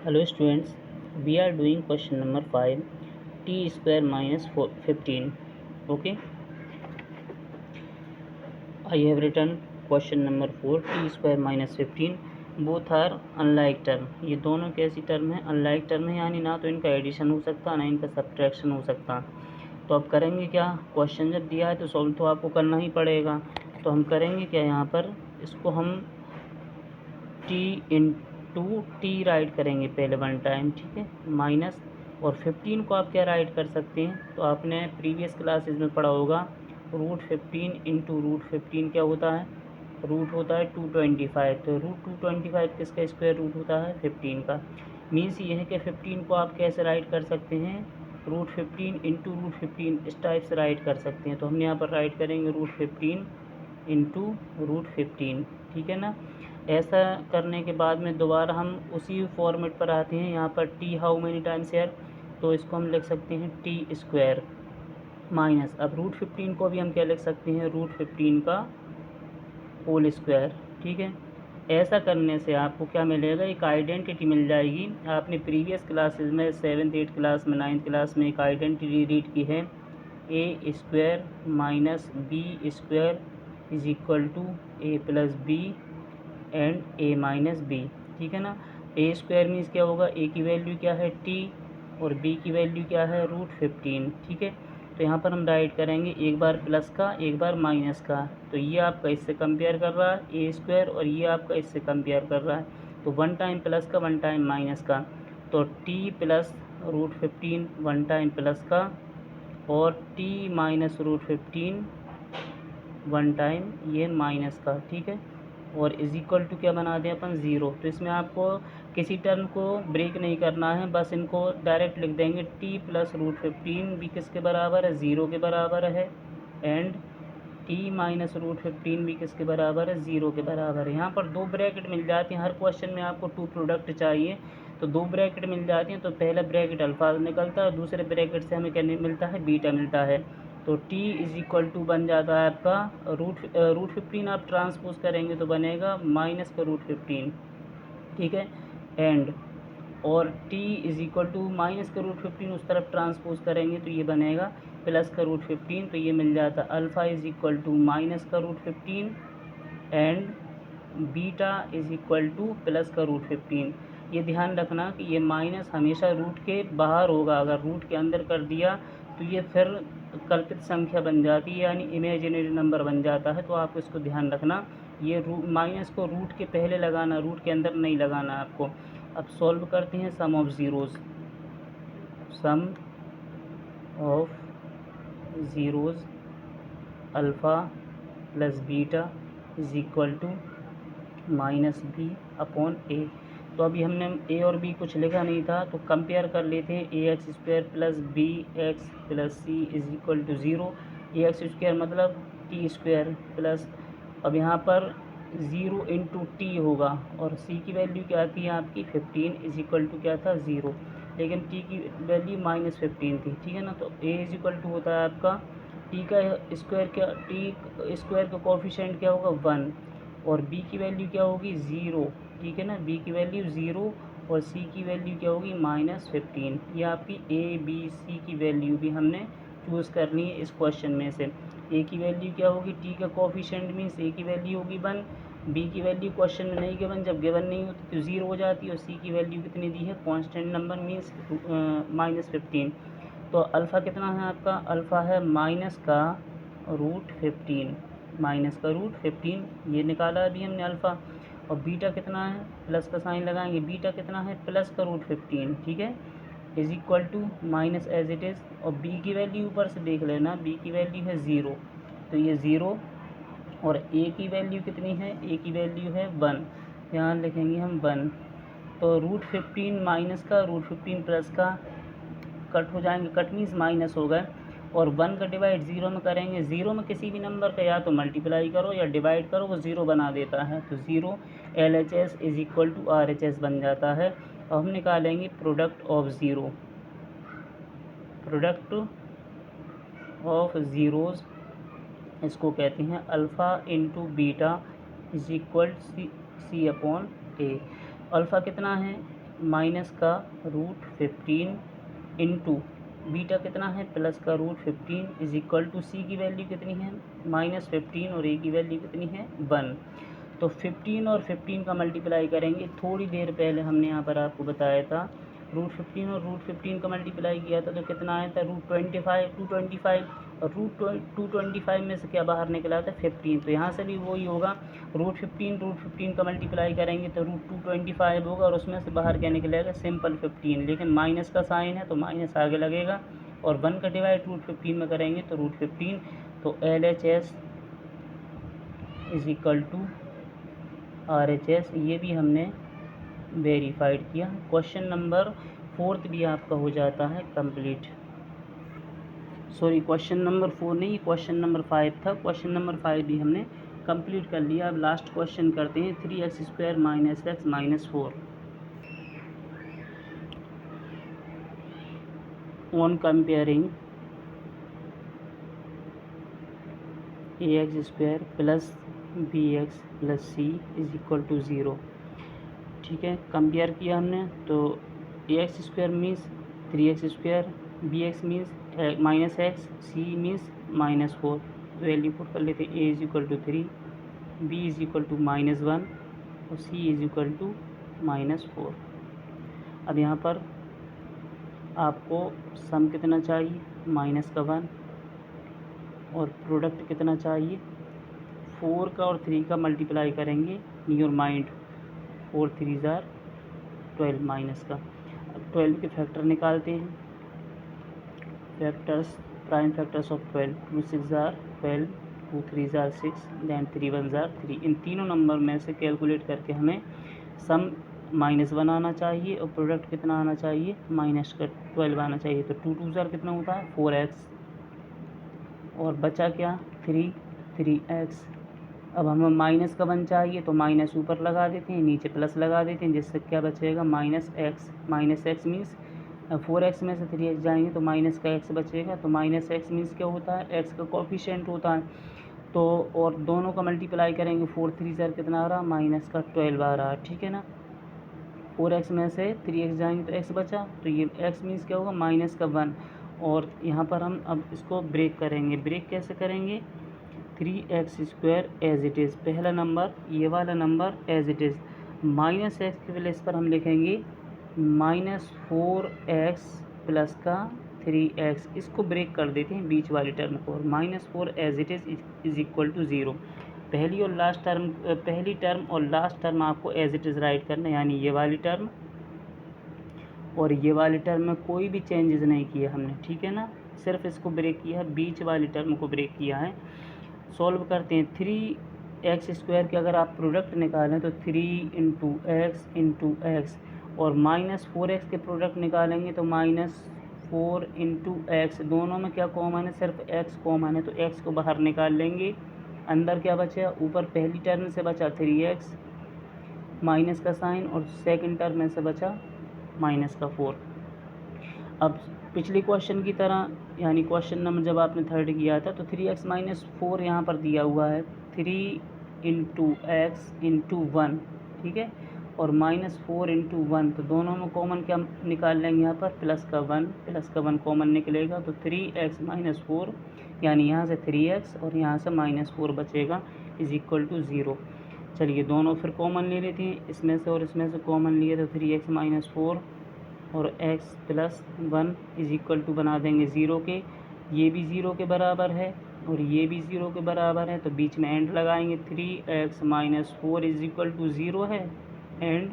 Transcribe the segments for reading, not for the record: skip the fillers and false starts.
Hello students, we are doing question number 5, t square minus 15. Okay, I have written question number 4, t square minus 15. Both are unlike term. ये दोनों कैसी term है? Unlike term है, यानी ना तो इनका एडिशन हो सकता ना इनका सब्ट्रैक्शन हो सकता। तो अब करेंगे क्या? क्वेश्चन जब दिया है तो सॉल्व तो आपको करना ही पड़ेगा। तो हम करेंगे क्या? यहाँ पर इसको हम टी इंटू टी राइट करेंगे पहले वन टाइम, ठीक है, माइनस। और 15 को आप क्या राइट कर सकते हैं? तो आपने प्रीवियस क्लासेस में पढ़ा होगा, √15 इंटू √15 क्या होता है? रूट होता है 225। तो √225 किसका स्क्वायर रूट होता है? 15 का। मीन्स ये है कि 15 को आप कैसे राइट कर सकते हैं? √15 इंटू √15 इस टाइप से राइट कर सकते हैं। तो हम यहाँ पर राइट करेंगे √15 इंटू √15, ठीक है ना। ऐसा करने के बाद में दोबारा हम उसी फॉर्मेट पर आते हैं। यहाँ पर T how many times here, तो इसको हम लिख सकते हैं टी स्क्वायर माइनस, अब √15 को भी हम क्या लिख सकते हैं? √15 का होल स्क्वायर, ठीक है। ऐसा करने से आपको क्या मिलेगा? एक आइडेंटिटी मिल जाएगी। आपने प्रीवियस क्लासेस में 7th 8th क्लास में 9th क्लास में एक आइडेंटिटी रीड की है, a square minus b square is equal to a plus b and a minus b, ठीक है ना। ए स्क्वायर मीन्स क्या होगा? ए की वैल्यू क्या है? टी, और बी की वैल्यू क्या है? √15, ठीक है। तो यहाँ पर हम राइट करेंगे एक बार प्लस का एक बार माइनस का। तो ये आपका इससे कंपेयर कर रहा है ए स्क्वायर, और ये आपका इससे कंपेयर कर रहा है। तो वन टाइम प्लस का वन टाइम माइनस का, तो T plus √15 one time plus का, और टी माइनस √15 वन टाइम ये माइनस का, ठीक है। और इज इक्वल टू क्या बना दें अपन? ज़ीरो। तो इसमें आपको किसी टर्म को ब्रेक नहीं करना है, बस इनको डायरेक्ट लिख देंगे। टी प्लस √15 भी किसके बराबर है? ज़ीरो के बराबर है। एंड टी माइनस √15 भी किसके बराबर है? ज़ीरो के बराबर है। यहाँ पर दो ब्रैकेट मिल जाती हैं। हर क्वेश्चन में आपको टू प्रोडक्ट चाहिए, तो दो ब्रैकेट मिल जाती हैं। तो पहला ब्रैकेट अल्फा निकलता है, और दूसरे ब्रैकेट से हमें क्या मिलता है? बीटा मिलता है। तो t इज इक्वल टू बन जाता है आपका √15 आप ट्रांसपोज करेंगे तो बनेगा माइनस का √15, ठीक है। एंड और t is equal to minus का √15 उस तरफ ट्रांसपोज करेंगे तो ये बनेगा प्लस का √15। तो ये मिल जाता alpha is equal to minus का √15 and beta is equal to plus का √15। ये ध्यान रखना कि ये माइनस हमेशा रूट के बाहर होगा। अगर रूट के अंदर कर दिया तो ये फिर कल्पित संख्या बन जाती है, यानी इमेजिनरी नंबर बन जाता है। तो आपको इसको ध्यान रखना, ये माइनस को रूट के पहले लगाना, रूट के अंदर नहीं लगाना आपको। अब सॉल्व करते हैं sum of zeros. Sum of zeros alpha plus beta is equal to minus b upon a. तो अभी हमने ए और बी कुछ लिखा नहीं था, तो कंपेयर कर लेते हैं। A x square plus b x plus c is equal to zero. A x square मतलब टी स्क्वायर प्लस, अब यहाँ पर ज़ीरो इंटू टी होगा, और सी की वैल्यू क्या आती है आपकी? 15 इज इक्वल टू क्या था? ज़ीरो। लेकिन टी की वैल्यू -15 थी, ठीक है ना। तो ए इज इक्वल टू होता है आपका टी का स्क्वायर, क्या टी स्क्वायर का कोफिशिएंट क्या होगा? 1, और बी की वैल्यू क्या होगी? ज़ीरो, ठीक है ना। बी की वैल्यू ज़ीरो, और सी की वैल्यू क्या होगी? -15। ये आपकी ए बी सी की वैल्यू भी हमने चूज़ करनी है इस क्वेश्चन में से। ए की वैल्यू क्या होगी? टी का कोफिशिएंट मीन्स ए की वैल्यू होगी 1। बी की वैल्यू क्वेश्चन में नहीं गिवन, जब गिवन नहीं होती तो ज़ीरो हो जाती है। और सी की वैल्यू कितनी दी है? Constant number means -15। तो अल्फ़ा कितना है आपका? अल्फ़ा है माइनस का √15, माइनस का √15 ये निकाला अभी हमने अल्फ़ा। और बीटा कितना है? प्लस का साइन लगाएंगे। बीटा कितना है? प्लस का √15, ठीक है, is equal to minus as it is. और बी की वैल्यू ऊपर से देख लेना, बी की वैल्यू है ज़ीरो, तो ये ज़ीरो। और ए की वैल्यू कितनी है? ए की वैल्यू है 1, यहाँ लिखेंगे हम 1। तो √15 माइनस का √15 प्लस का कट हो जाएंगे, कट मीन्स माइनस हो गए। और 1 का डिवाइड ज़ीरो में करेंगे। ज़ीरो में किसी भी नंबर का या तो मल्टीप्लाई करो या डिवाइड करो, वो ज़ीरो बना देता है। तो zero LHS is equal to RHS बन जाता है। अब हम निकालेंगे product of zero. Product of zeros इसको कहते हैं alpha into beta is equal C upon A. अल्फ़ा कितना है? माइनस का रूट 15 इंटू बीटा कितना है प्लस का रूट 15 इज इक्वल टू सी की वैल्यू कितनी है -15 और ए की वैल्यू कितनी है 1। तो 15 और 15 का मल्टीप्लाई करेंगे। थोड़ी देर पहले हमने यहाँ पर आपको बताया था रूट 15 और रूट 15 का मल्टीप्लाई किया था तो कितना आया था रूट 225 और रूट 225 में से क्या बाहर निकला था 15। तो यहाँ से भी वही होगा रूट 15 का मल्टीप्लाई करेंगे तो रूट 225 होगा और उसमें से बाहर क्या निकलेगा सिंपल 15, लेकिन माइनस का साइन है तो माइनस आगे लगेगा और 1 का डिवाइड रूट 15 में करेंगे तो रूट 15। तो LHS is equal to RHS, ये भी हमने वेरीफाइड किया। क्वेश्चन नंबर 4 भी आपका हो जाता है कंप्लीट। सॉरी, क्वेश्चन नंबर 4 नहीं, क्वेश्चन नंबर 5 था। क्वेश्चन नंबर 5 भी हमने कंप्लीट कर लिया। अब लास्ट क्वेश्चन करते हैं 3x² - x - 4 on comparing ax² plus bx plus c is equal to 0। ठीक है, कंपेयर किया हमने तो ax² means 3x², bx means -x, c means -4। Value put कर लेते हैं। a is equal to 3, b is equal to -1 और c is equal to -4। अब यहाँ पर आपको सम कितना चाहिए -1 और प्रोडक्ट कितना चाहिए 4 का और 3 का मल्टीप्लाई करेंगे इन योर माइंड। 4 3 जार 12 माइनस का। अब 12 के फैक्टर निकालते हैं। फैक्टर्स, प्राइम फैक्टर्स ऑफ 12, 2 6 जार 12, 2 3 जार 6, दैन 3 1 जार 3। इन तीनों नंबर में से कैलकुलेट करके हमें सम -1 आना चाहिए और प्रोडक्ट कितना आना चाहिए -12 आना चाहिए। तो 2 2 जार कितना होता है 4x और बचा क्या 3x। अब हमें माइनस का 1 चाहिए तो माइनस ऊपर लगा देते हैं, नीचे प्लस लगा देते हैं, जिससे क्या बचेगा -x मीन्स 4x में से 3x जाएंगे तो माइनस का x बचेगा। तो -x मीन्स क्या होता है x का कोफिशिएंट होता है। तो और दोनों का मल्टीप्लाई करेंगे 4 3 जार कितना आ रहा -12 आ रहा है। ठीक है ना, 4x में से 3x जाएंगे तो x बचा, तो ये x मीन्स क्या होगा -1। और यहाँ पर हम अब इसको ब्रेक करेंगे। ब्रेक कैसे करेंगे 3x² एज इट इज़, पहला नंबर ये वाला नंबर एज इट इज़, -x के प्लेस पर हम लिखेंगे -4x प्लस का 3x। इसको ब्रेक कर देते हैं बीच वाली टर्म को और -4 as it is equal to 0। पहली टर्म और लास्ट टर्म आपको एज इट इज़ राइट करना है, यानी ये वाली टर्म और ये वाली टर्म में कोई भी चेंजेस नहीं किया हमने। ठीक है ना, सिर्फ इसको ब्रेक किया है, बीच वाली टर्म को ब्रेक किया है। सॉल्व करते हैं। 3x² के अगर आप प्रोडक्ट निकालें तो 3 × x और -4x के प्रोडक्ट निकालेंगे तो -4 × x। दोनों में क्या कॉमन है सिर्फ x कॉमन है, तो x को बाहर निकाल लेंगे। अंदर क्या बचा ऊपर पहली टर्म से बचा 3x माइनस का साइन और सेकंड टर्म में से बचा -4। अब पिछले क्वेश्चन की तरह यानी क्वेश्चन नंबर जब आपने 3rd किया था तो 3x - 4 यहाँ पर दिया हुआ है 3 × x × 1। ठीक है, और -4 × 1, तो दोनों में कॉमन क्या निकाल लेंगे यहाँ पर प्लस का 1 कॉमन निकलेगा। तो 3x - 4 यानी यहाँ से 3x और यहाँ से -4 बचेगा इज इक्वल टू 0। चलिए दोनों फिर कॉमन ले लेते हैं, इसमें से और इसमें से कॉमन लिए तो 3x - 4 और x + 1 इज इक्वल टू बना देंगे 0 के। ये भी 0 के बराबर है और ये भी 0 के बराबर है, तो बीच में एंड लगाएंगे। 3x - 4 इज इक्वल टू 0 है and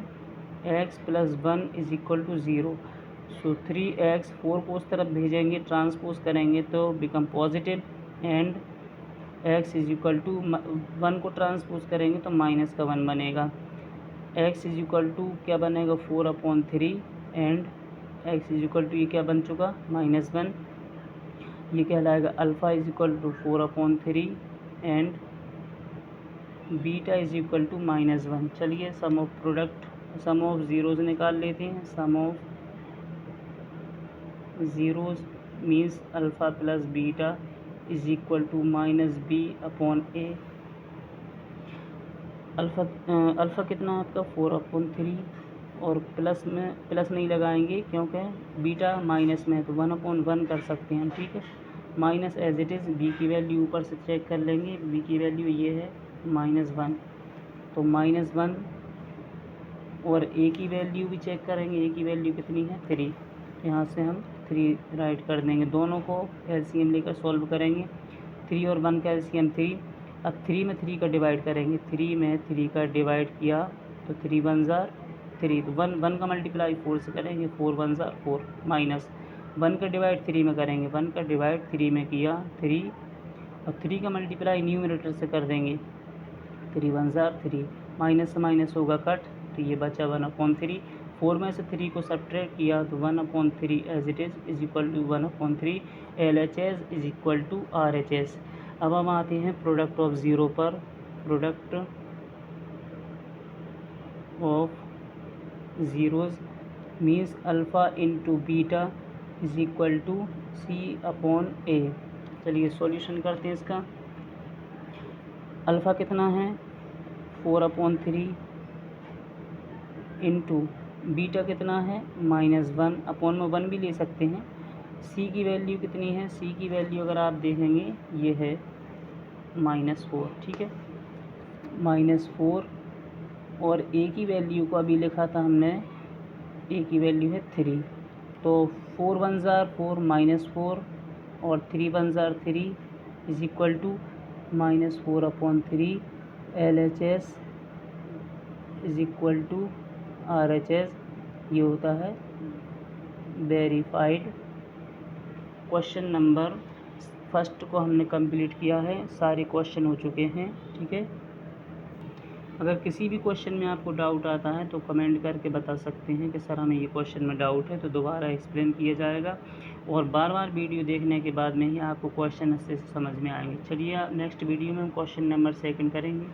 x + 1 is equal to 0। So 3x 4 को उस तरफ भेजेंगे, ट्रांसपोज करेंगे तो become positive and x is equal to 1 को ट्रांसपोज करेंगे तो -1 बनेगा। x इज इक्वल टू क्या बनेगा 4/3 and x is equal to ये क्या बन चुका -1। ये कहलाएगा alpha is equal to 4/3 and beta is equal to -1। चलिए सम ऑफ ज़ीरोज़ निकाल लेते हैं। Sum of zeros means alpha plus beta is equal to -b/a। Alpha कितना है आपका 4/3 और प्लस नहीं लगाएंगे क्योंकि बीटा माइनस में है, तो 1/1 कर सकते हैं हम, ठीक है। Minus as it is, B की वैल्यू ऊपर से चेक कर लेंगे, बी की वैल्यू ये है -1, तो -1, और ए की वैल्यू भी चेक करेंगे, ए की वैल्यू कितनी है 3, यहाँ से हम 3 राइट कर देंगे। दोनों को एलसीएम लेकर सॉल्व करेंगे, 3 और 1 का एलसीएम 3। अब 3 में 3 का डिवाइड करेंगे, 3 में 3 का डिवाइड किया तो 3 1 जार 3, तो 1 का मल्टीप्लाई 4 से करेंगे, 4 1 जार 4, माइनस 1 का डिवाइड 3 में करेंगे, 1 का डिवाइड 3 में किया 3, अब 3 का मल्टीप्लाई न्यूमरेटर से कर देंगे, 3 1 जार 3, माइनस से माइनस होगा कट, तो ये बचा 1/3। 4 में से 3 को सब्ट्रैक्ट किया तो 1/3 as it is equal to 1/3 LHS is equal to RHS। अब हम आते हैं प्रोडक्ट ऑफ ज़ीरो पर। Product of zeros means alpha into beta is equal to C/A। चलिए सॉल्यूशन करते हैं इसका। अल्फ़ा कितना है 4/3 इंटू बीटा कितना है -1, अपॉन में 1 भी ले सकते हैं। सी की वैल्यू कितनी है, सी की वैल्यू अगर आप देखेंगे ये है -4, ठीक है, -4, और ए की वैल्यू को अभी लिखा था हमने, ए की वैल्यू है 3, तो 4 1 जार 4 -4 और 3 1 जार 3 is equal to -4/3 LHS is equal to RHS। ये होता है वेरीफाइड। क्वेश्चन नंबर फर्स्ट को हमने कंप्लीट किया है, सारे क्वेश्चन हो चुके हैं, ठीक है। अगर किसी भी क्वेश्चन में आपको डाउट आता है तो कमेंट करके बता सकते हैं कि सर हमें ये क्वेश्चन में डाउट है, तो दोबारा एक्सप्लेन किया जाएगा और बार बार वीडियो देखने के बाद में ही आपको क्वेश्चन अच्छे से समझ में आएंगे। चलिए नेक्स्ट वीडियो में हम क्वेश्चन नंबर 2 करेंगे।